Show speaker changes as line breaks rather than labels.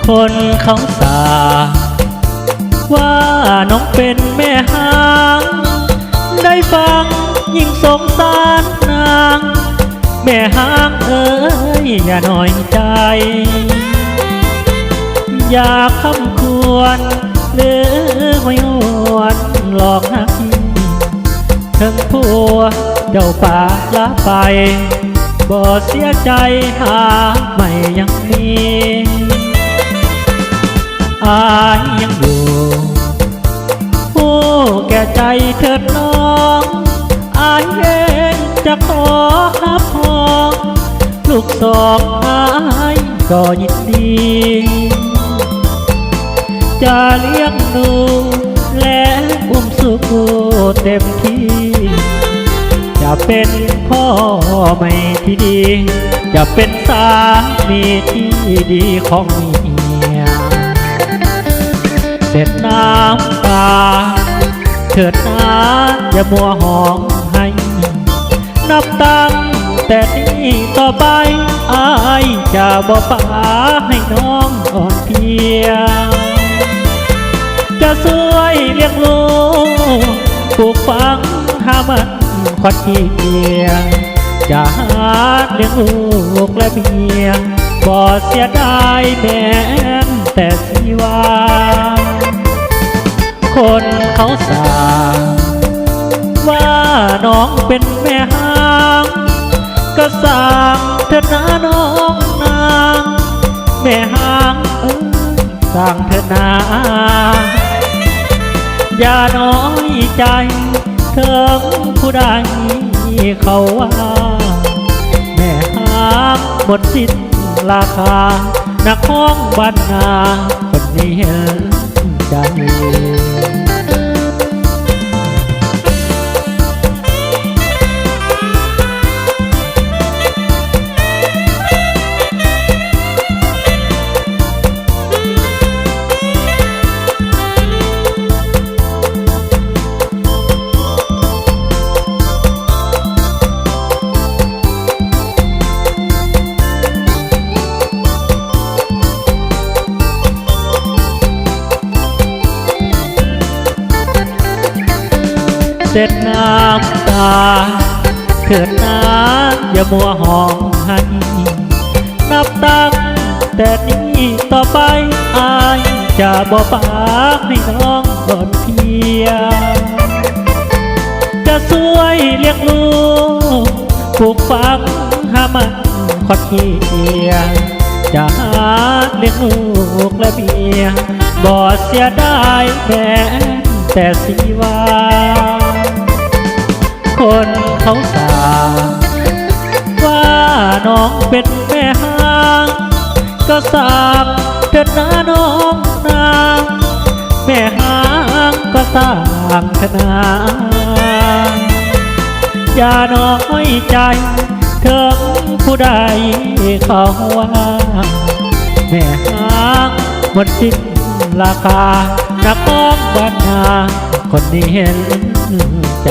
คนเขาสาว่าน้องเป็นแม่หางได้ฟังยิ่งสงสารนางแม่หางเอ้ยอย่าหน่อยใจอย่าคำควรหรือไม่หวนหลอกให้ถึงผัวเจ้าป่าละไปบ่เสียใจหาไม่ยังมีอายยังอยู่ผู้แก่ใจเถิดน้องอายเองจะขอรับพองลูกสองอายก็ยินดีจะเลี้ยงดูและอุ้มสุขเต็มที่จะเป็นพ่อไม่ที่ดีจะเป็นสามีที่ดีของเมียเสร็จน้ำตาเถิดน้าอย่ามัวหอมให้นับตั้งแต่นี้ต่อไปอายจะบ่ป่าให้น้องอ่อนเพลียจะช่วยเลี้ยงลูกปลูกฝังหามันควัดเกียจะหาเลี้ยงลูกและเมียบ่เสียดายแม้แต่สิว่าคนเขาสาว่าน้องเป็นแม่หางก็สร้างเถิดนาน้องนางแม่หางสร้างเถิดนาอย่าน้อยใจถึงผู้ใดเขาว่าแม่หางหมดสิ้นราคานักห้องบ้านนาคนนี้เห็นใจเสร็จน้ำตาเถิดน้าอย่ามัวหอมให้นับตั้งแต่นี้ต่อไปอายจะบ่ปากให้น้องก่อนเพียจะช่วยเลี้ยงลูกปลูกฝังหามันควัดเกียจะหาเลี้ยงลูกและเมียบ่เสียดายแม้แต่สิว่าคนเขาสาว่าน้องเป็นแม่หางก็สร้างเถิดนาน้องนางแม่หางก็สร้างเถิดนาอย่าน้อยใจถึงผู้ใดเขาว่าแม่หางหมดสิ้นราคานักร้องบ้านนาคนนี้เห็นใจ